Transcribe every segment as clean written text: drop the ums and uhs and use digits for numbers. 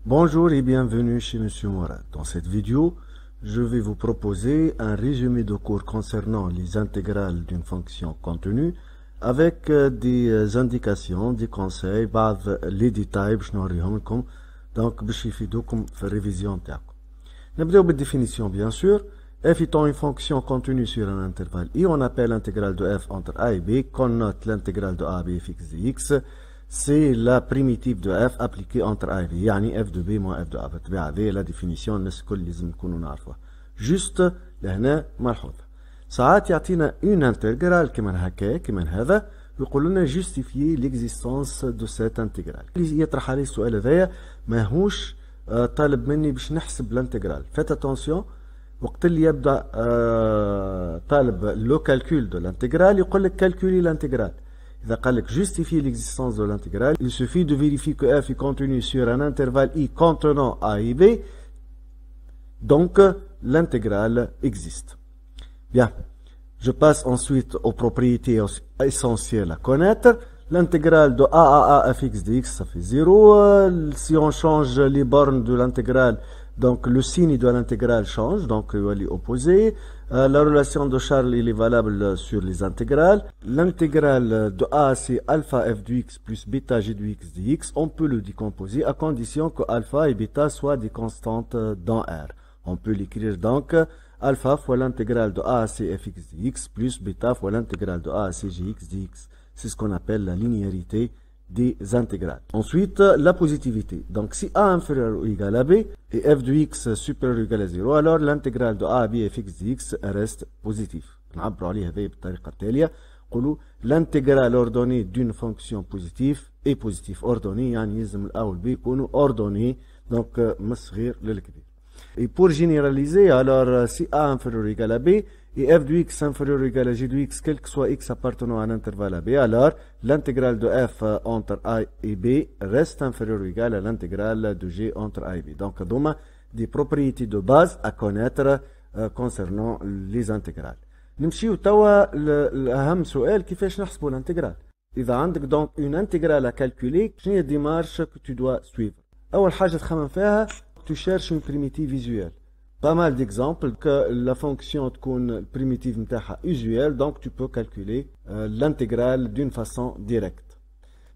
Bonjour et bienvenue chez Monsieur Mourad. Dans cette vidéo, je vais vous proposer un résumé de cours concernant les intégrales d'une fonction contenue avec des indications, des conseils, les détails باش نوريهم لكم donc باش يفيدوكم في الريفيزيون تاعكم. نبداو بالديفينيtion bien sûr. F étant une fonction contenue sur un intervalle I, on appelle l'intégrale de F entre A et B, qu'on note l'intégrale de A à B fx dx. C'est la primitive de f appliquée entre A et B, يعني f de B moins f de A. بالطبيعة هذه la définition الناس الكل لازم نكونوا نعرفوها. جوست لهنا ملحوظة. ساعات يعطينا une intégrale كما هكا كما هذا ويقول لنا justifier l'existence de cette intégrale. يطرح عليه السؤال هذايا ماهوش طالب مني باش نحسب الانتجرال. Faites attention وقت اللي يبدا طالب لو كالكول دو الانتجرال يقول لك calculer l'intégrale. إذا قال لك justifier l'existence de l'intégrale, il suffit de vérifier que f est contenu sur un intervalle I contenant A et B, donc l'intégrale existe. Bien, je passe ensuite aux propriétés essentielles à connaître. L'intégrale de A à A fx dx, ça fait 0. Si on change les bornes de l'intégrale, donc le signe de l'intégrale change, donc il est opposé. La relation de Charles il est valable sur les intégrales. L'intégrale de A c'est alpha f de x plus bêta g de x dx. On peut le décomposer à condition que alpha et bêta soient des constantes dans R. On peut l'écrire donc alpha fois l'intégrale de A à c fx dx plus bêta fois l'intégrale de A à c gx dx. C'est ce qu'on appelle la linéarité des intégrales. Ensuite, la positivité. Donc, si A inférieur ou égal à B et f de x supérieur ou égal à 0, alors l'intégrale de A à B fx dx reste positive. نعبروا عليه هذه بالطريقة التالية. نقولوا l'intégrale ordonnée d'une fonction positive est positive ordonnée يعني يلزم ال A و ال B يكونوا ordonnés donc من الصغير للكبير. Et pour généraliser, alors si A inférieur ou égal à B et f de x inférieur ou égal à g de x, quel que soit x appartenant à un intervalle à B, alors l'intégrale de f entre A et B reste inférieure ou égale à l'intégrale de g entre A et B. Donc, donc des propriétés de base à connaître concernant les intégrales. نمشيو توا لأهم سؤال كيفاش نحسبوا الانتجرال. إذا عندك donc une intégrale à calculer, شنو هي الديمارش que tu dois suivre. أول حاجة تخمم فيها tu cherches une primitive visuelle. Pas mal d'exemples que la fonction تكون primitive نتاعها usuelle, donc tu peux calculer l'intégrale d'une façon directe.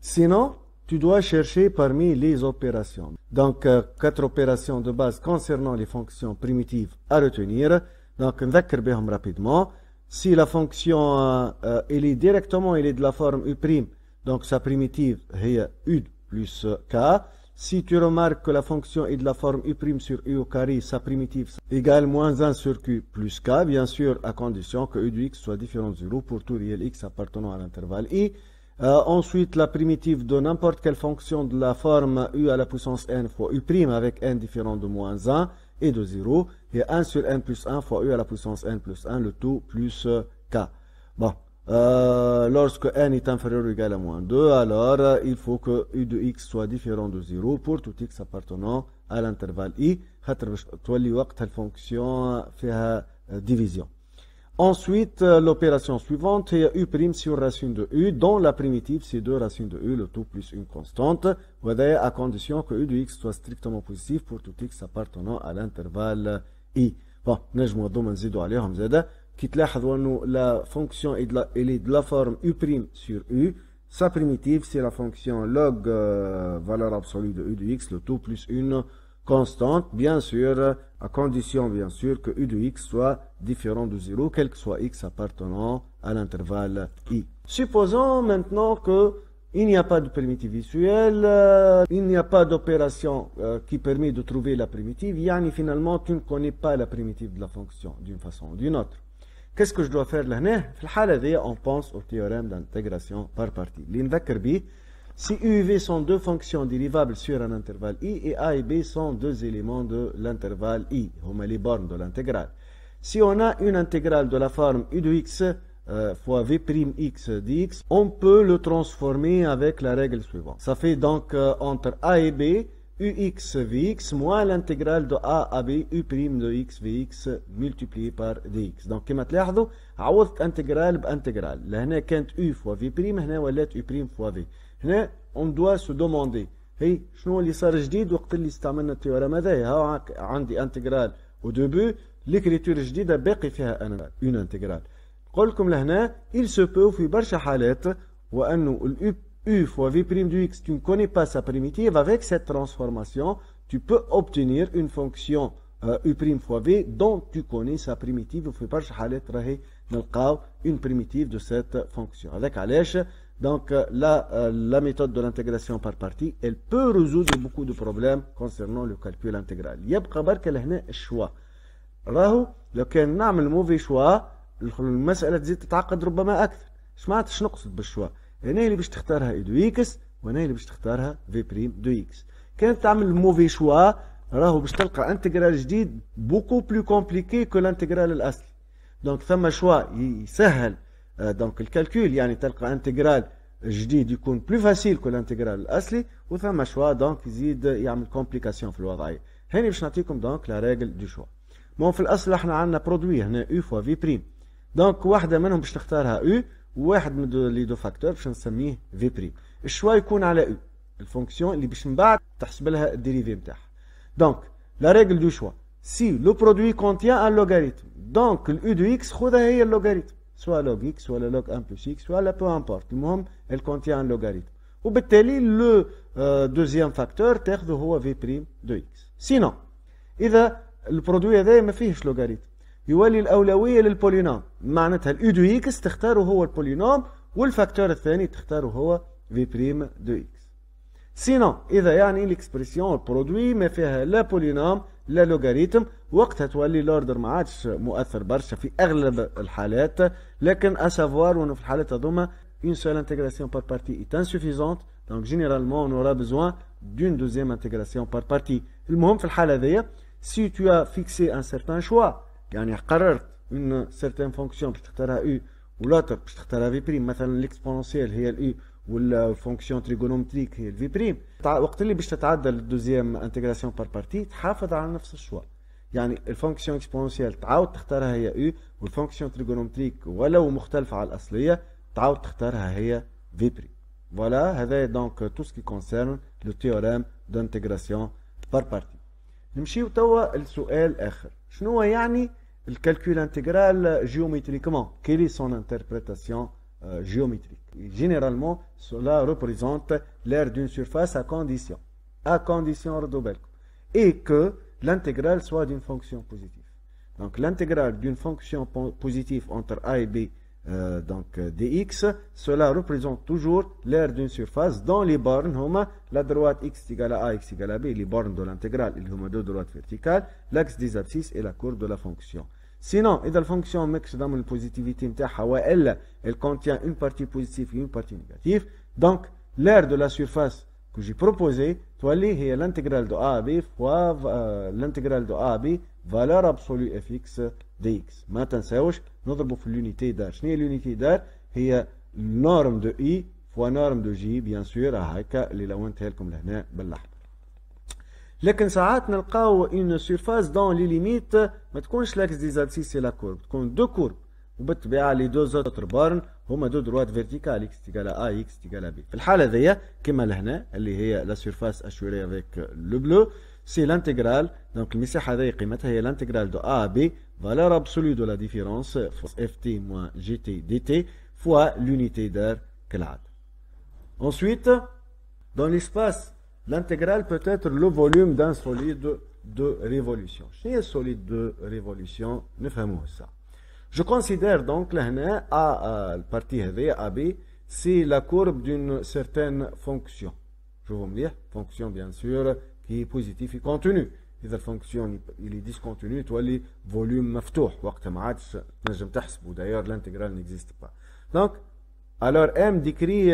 Sinon, tu dois chercher parmi les opérations. Donc, 4 opérations de base concernant les fonctions primitives à retenir. Donc, نذكر بهم rapidement. Si la fonction elle est directement elle est de la forme U', donc sa primitive est U plus K. Si tu remarques que la fonction est de la forme U' sur U au carré, sa primitive égale moins 1 sur Q plus K, bien sûr à condition que U de x soit différent de 0 pour tout réel x appartenant à l'intervalle I. Ensuite, la primitive de n'importe quelle fonction de la forme U à la puissance n fois U' avec n différent de moins 1 et de 0, et 1 sur n plus 1 fois U à la puissance n plus 1, le tout plus K. Bon. Lorsque n est inférieur ou égal à moins 2, alors il faut que u de x soit différent de 0 pour tout x appartenant à l'intervalle i. خاطر باش تولي وقتها الفونكسيون فيها division. Ensuite, l'opération suivante est u' sur racine de u, dont la primitive c'est 2 racines de u, le tout plus une constante, à condition que u de x soit strictement positif pour tout x appartenant à l'intervalle i. Bon, نجمو هذوما نزيدو عليهم زادا. كي تلاحظوا انه la fonction elle est de la forme U' sur U, sa primitive c'est la fonction log valeur absolue de U de x, le tout plus une constante, bien sûr, à condition bien sûr que U de x soit différent de 0, quel que soit x appartenant à l'intervalle I. Supposons maintenant que il n'y a pas de primitive visuelle, il n'y a pas d'opération qui permet de trouver la primitive, yani finalement tu ne connais pas la primitive de la fonction d'une façon ou d'une autre. Qu'est-ce que je dois faire là? في الحالة دي on pense au théorème d'intégration par partie. اللي نذكر بيه si U et V sont deux fonctions dérivables sur un intervalle I et A et B sont deux éléments de l'intervalle I, هما les bornes de l'intégrale. Si on a une intégrale de la forme U de x fois V'x dx, on peut le transformer avec la règle suivante. Ça fait donc entre A et B ux vx moins l'intégrale de a à b u' de x vx multiplié par dx. Donc كما تلاحظوا عوضت انتجرال بانتجرال. لهنا كانت u fois v', هنا ولات u' fois v. هنا on doit se demander هي شنو اللي صار جديد وقت اللي استعملنا التيوريم هذايا؟ ها عندي انتجرال او ديبي، ليكريتور جديده باقي فيها انا اون انتجرال. نقول لكم لهنا il se peut في برشا حالات وانه ال u fois v' de x, tu ne connais pas sa primitive, avec cette transformation, tu peux obtenir une fonction u' fois v dont tu connais sa primitive. وفي برشا حالات راهي نلقاو une primitive de cette fonction. Avec علاش donc la méthode de l'intégration par partie, elle peut résoudre beaucoup de problèmes concernant le calcul intégral. يبقى برك لهنا الشوا. راهو لو كان نعمل موفي شوا المسألة تزيد تتعقد ربما أكثر. سمعت شنو نقصد بالشوا؟ هنا اللي باش تختارها اي دو اكس وهنا اللي باش تختارها في بريم دو اكس. كانت تعمل موفي شوا راهو باش تلقى انتجرال جديد بوكو بلو كومبليكي كو الانتجرال الاصلي. دونك ثم شوا يسهل دونك الكالكول، يعني تلقى انتجرال جديد يكون بلو فاسيل كو الانتجرال الاصلي، وثم شوا دونك يزيد يعمل كومبليكاسيون في الوضعيه. هاني باش نعطيكم دونك لا ريغل دو شوا. مون في الاصل احنا عندنا برودوي هنا او فوا في بريم، دونك واحده منهم باش نختارها او وواحد من لي دو فاكتور باش نسميه في بريم. الشوا يكون على او الفونكسيون اللي باش من بعد تحسب لها الديريفي نتاعها. دونك لا ريغل دو شوا سي لو برودوي كونتيان ان لوغاريتم، دونك الاو دو اكس خذها هي اللوغاريتم، سوا لوغ اكس ولا لوغ 1 بلس اكس ولا بو امبورت، المهم ال كونتيان ان لوغاريتم، وبالتالي لو دوزيام فاكتور تاخذه هو في بريم دو اكس. سينو اذا البرودوي هذا ما فيهش لوغاريتم يولي الأولوية للبولينوم، معناتها الأو دو إكس تختاره هو البولينوم والفاكتور الثاني تختاره هو في بريم دو إكس. سينو إذا يعني الإكسبرسيون البرودوي ما فيها لا بولينوم لا لوغاريتم، وقتها تولي الأوردر ما عادش مؤثر برشا في أغلب الحالات، لكن أسافوار وأنه في الحالات هذوما une seule intégration par partie est insuffisante، donc généralement on aura besoin d'une deuxième intégration par partie. المهم في الحالة هذيا si tu as fixé un certain choix، يعني قررت une certaine fonction باش تختارها u ولوتر باش تختارها في بريم، مثلا الاكسبونسيال هي الاو والفونكسيون تريغونومتريك هي الفي بريم، وقت اللي باش تتعدى للدوزيام انتجراسيون بار بارتي تحافظ على نفس الشوا، يعني الفونكسيون اكسبونسيال تعاود تختارها هي u والفونكسيون تريغونومتريك ولو مختلفة على الأصلية تعاود تختارها هي في بريم. فوالا هذا دونك تو سكي كونسيرن لو تيوريم دانتيغراسيون بار بارتي. نمشيو توا لسؤال آخر، شنو يعني الكالكول intégral géométriquement? Quelle est son interprétation géométrique? Généralement, cela représente l'aire d'une surface à condition ردوا بالكم et que l'intégrale soit d'une fonction positive. Donc l'intégrale d'une fonction positive entre a et b donc dx, cela représente toujours l'aire d'une surface dont les bornes هما la droite x égale à a, x égale à b, les bornes de l'intégrale اللي هما deux droites verticales, l'axe des abscisses et la courbe de la fonction. Sinon, إذا الفونكسيون ماكش ضامن البوزيتيفيتي نتاعها والا elle contient une partie positive et une partie négative, donc l'aire de la surface que j'ai proposée تولي هي l'intégrale de a à b fois l'intégrale de a à b valeur absolue fx dx. ما تنساوش نضربوا في l'unité d'art. شنو هي l'unité d'art؟ هي norme de i fois norme de j bien sûr، هكا اللي لونتها لكم لهنا بالاحمر. لكن ساعات نلقاو une surface dans les limites ما تكونش l'axe des abscisses et la courbe، تكون دو كورب وبالطبيعة لي دو زوتر بارن هما دو دروات فيرتيكال اكس تيغال ا اكس تيغال بي. في الحالة ذيا كما لهنا اللي هي لا سيرفاس اشوري افيك لو بلو سي لانتيغرال، دونك المساحة هذه قيمتها هي لانتيغرال دو ا بي valeur absolue de la différence ft moins gt dt fois l'unité d'air كالعادة. Ensuite, dans l'espace, l'intégrale peut être le volume d'un solide de révolution. شنو هي solide de révolution؟ نفهموه الساعة. Je considère donc لهنا A البارتي هذه AB c'est la courbe d'une certaine fonction. Je vous مليح fonction bien sûr qui est positif et continu. إذا الفونكسيون اللي ديسكونتينيو تولي فوليوم مفتوح وقتها ما عادش تنجم تحسبه، d'ailleurs l'intégrale n'existe pas. Donc alors M décrit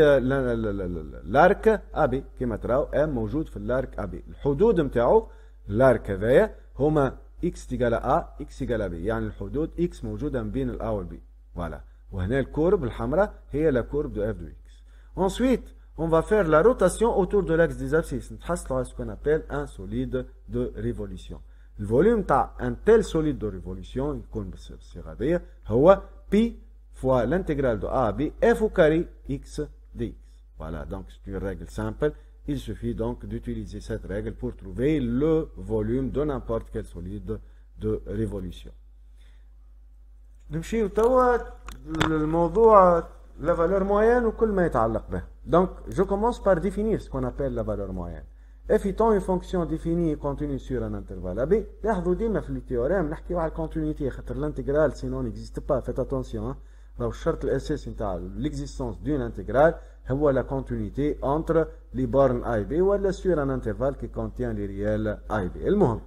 l'arc AB كما تراو M موجود في الارك AB. الحدود نتاعو الارك هذايا هما x تيغال A x تيغال B، يعني الحدود x موجودة بين ال A وال B. فوالا وهنا الكورب الحمراء هي لا كورب دو f de x. Ensuite on va faire la rotation autour de l'axe des abscisses. نتحصلوا على ce qu'on appelle un solide de révolution. الفوليوم تاع un tel solide de révolution يكون بالصيغة هذيا هو P fois l'intégrale de A à B f au carré x dx. Voilà, donc c'est une règle simple Il suffit donc d'utiliser cette règle pour trouver le volume de n'importe quel solide de révolution. نمشيو توا الموضوع la valeur moyenne وكل ما يتعلق به. Donc, je commence par définir ce qu'on appelle la valeur moyenne. F étant une fonction définie et continue sur un intervalle AB, لاحظوا ديما في التhéorème نحكيو على الكونتينيتي خاطر l'intégral sinon n'existe pas. Faites attention. راهو الشرط الأساسي نتاع l'existence d'une intégrale هو la continuité entre les bornes A et B ولا sur un intervalle qui contient les réels A et B. المهم.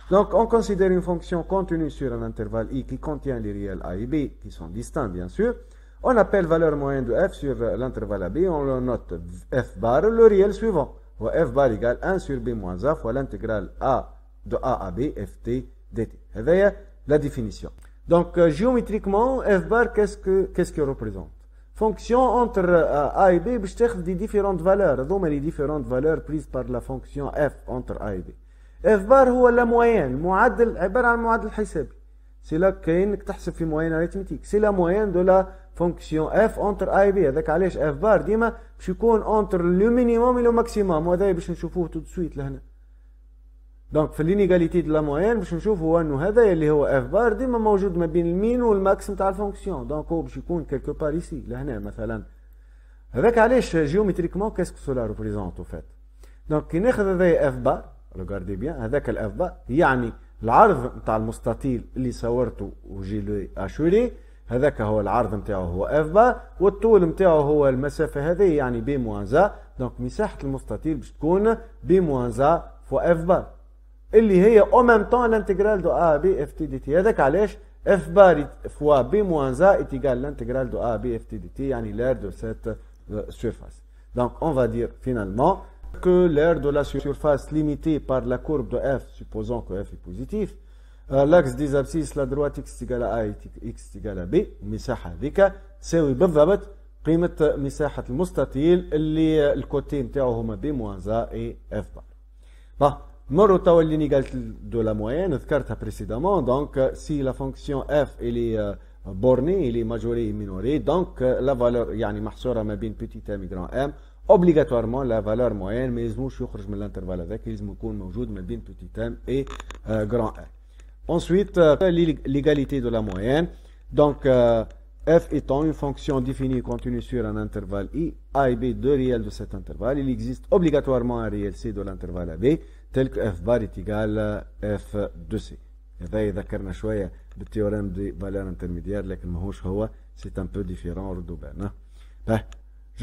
Donc, on considère une fonction continue sur un intervalle I qui contient les réels A et B, qui sont distincts bien sûr. On appelle valeur moyenne de f sur l'intervalle AB, on le note f bar, le réel suivant. F bar égale 1 sur b moins a fois l'intégrale A de A à B, ft dt. C'est la définition. Donc, géométriquement, f bar, qu'est-ce qu'il représente? Fonction entre A et B, je cherche des différentes valeurs. Donc, les différentes valeurs prises par la fonction f entre A et B. f bar هو la moyenne, المعدل عبارة عن معدل حسابي. C'est là كأنك تحسب في moyenne arithmétique. C'est la moyenne de la fonction f entre A et B. هذاك علاش f bar ديما باش يكون entre le minimum et le maximum. وهذا باش نشوفوه tout de suite لهنا. Donc في l'inégalité de la moyenne باش نشوفوا انه هذا اللي هو f bar ديما موجود ما بين المين والماكس نتاع الفونكسيون. Donc هو باش يكون quelque part ici لهنا مثلا. هذاك علاش géométriquement qu'est-ce que cela représente au fait. Donc كي ناخذ هذا f bar regardez bien هذاك الاف بار يعني العرض نتاع المستطيل اللي صورته وجي لو اشوري هذاك هو العرض نتاعو هو اف بار والطول نتاعو هو المسافه هذه يعني بي موان ا. دونك مساحه المستطيل باش تكون بي موان ا فوا اف بار اللي هي او ميم طون لانتيغرال دو ا بي اف تي دي تي. هذاك علاش اف بار فوا بي موان ا ايتيغال لانتيغرال دو ا بي اف تي دي تي يعني l'aire de cette surface. Donc on va dire finalement que l'aire de la surface limitée par la courbe de f, supposons que f est positif, l'axe des abscisses, la droite x égale à a et x égale à b, مساحة هذيك تساوي بالضبط قيمة مساحة المستطيل اللي الكوتي نتاعو هما b moins a et f bar. Bon, مرة توا اللي قالت de la moyenne ذكرتها précédemment. Donc si la fonction f elle est bornée, elle est majorée et minorée, donc la valeur يعني محصورة ما بين petit m et grand m. Obligatoirement la valeur moyenne ما يلزموش يخرج من الانترفال هذاك يلزم يكون موجود ما بين petit m et grand m. Ensuite l'égalité de la moyenne. Donc f étant une fonction définie et continue sur un intervalle i, a et b deux réels de cet intervalle, il existe obligatoirement un réel c de l'intervalle ab tel que f bar est égal f de c. هذا ذكرنا شويه بالتيوريم دي فالeur intermédiaire لكن ماهوش هو c'est un peu différent ردوا بالنا.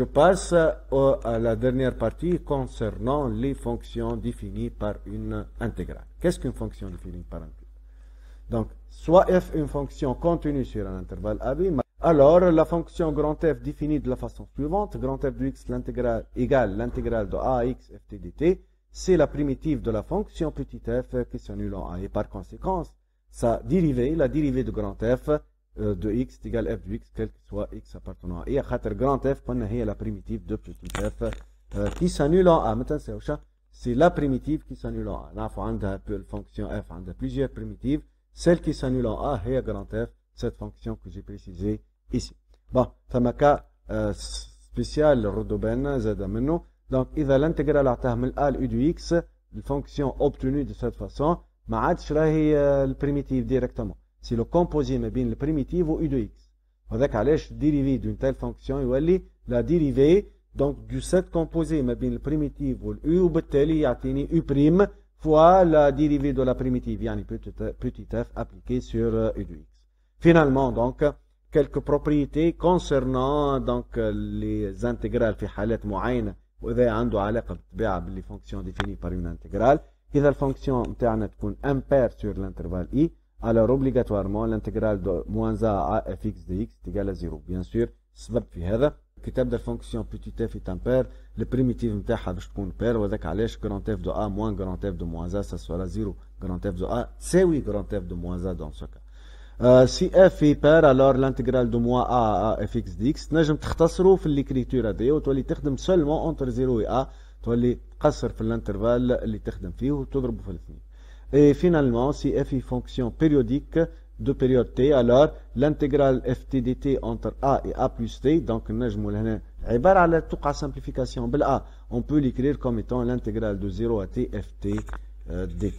Je passe à la dernière partie concernant les fonctions définies par une intégrale. Qu'est-ce qu'une fonction définie par une intégrale? Donc, soit f est une fonction continue sur un intervalle AB, alors la fonction grand F définie de la façon suivante, grand F de x l'intégrale égale l'intégrale de a x ft dt, c'est la primitive de la fonction petit f qui s'annule en a. Et par conséquent, sa dérivée, la dérivée de grand F, de x égale f de x, quel que soit x appartenant à. Et à grand f, قلنا هي la primitive de petit f qui s'annule en a. Maintenant, c'est la primitive qui s'annule en a. نعرفوا عندها fonction f عندها plusieurs primitives. Celle qui s'annule en a هي grand f, cette fonction que j'ai précisée ici. Bon, فما cas spécial ردوا بالنا زاد منه. Donc إذا l'intégrale عطاها من a u de x, la fonction obtenue de cette façon ما عادش راهي البريميتيف directement. C'est le composé ما بين البريميتيف و u de x. وذاك علاش dérivée d'une telle fonction يولي la dérivée donc du set composé ما بين البريميتيف وال u وبالتالي يعطيني u prime fois la dérivée de la primitive يعني petit f appliquée sur u de x. Finalement donc quelques propriétés concernant donc les intégrales في حالات معينة وإذا عنده علاقة بالطبيعة باللي fonction définie par une intégrale. إذا الفونكسيون نتاعنا تكون impair sur l'intervalle i, alors obligatoirement l'intégrale de moins a à fx de x est égale à 0. Bien sûr, السبب في هذا كي تبدا الفونكسيون petit f est impair, البريميتيف نتاعها باش تكون pair وذاك علاش grand f de a moins grand f de moins a ça sera 0. grand f de a تساوي grand f de moins a dans ce cas. Si f est pair alors l'intégrale de moins a à fx de x تنجم تختصروا في l'écriture هذه وتولي تخدم seulement entre 0 et a, تولي تقصر في الانترفال اللي تخدم فيه وتضربه في الاثنين. Et finalement, si f est fonction périodique, de période t, alors l'intégrale ft dt entre a et a plus t, donc نجمو هنا عبارة على توقع simplification بالa, on peut l'écrire comme étant l'intégrale de 0 à t ft dt.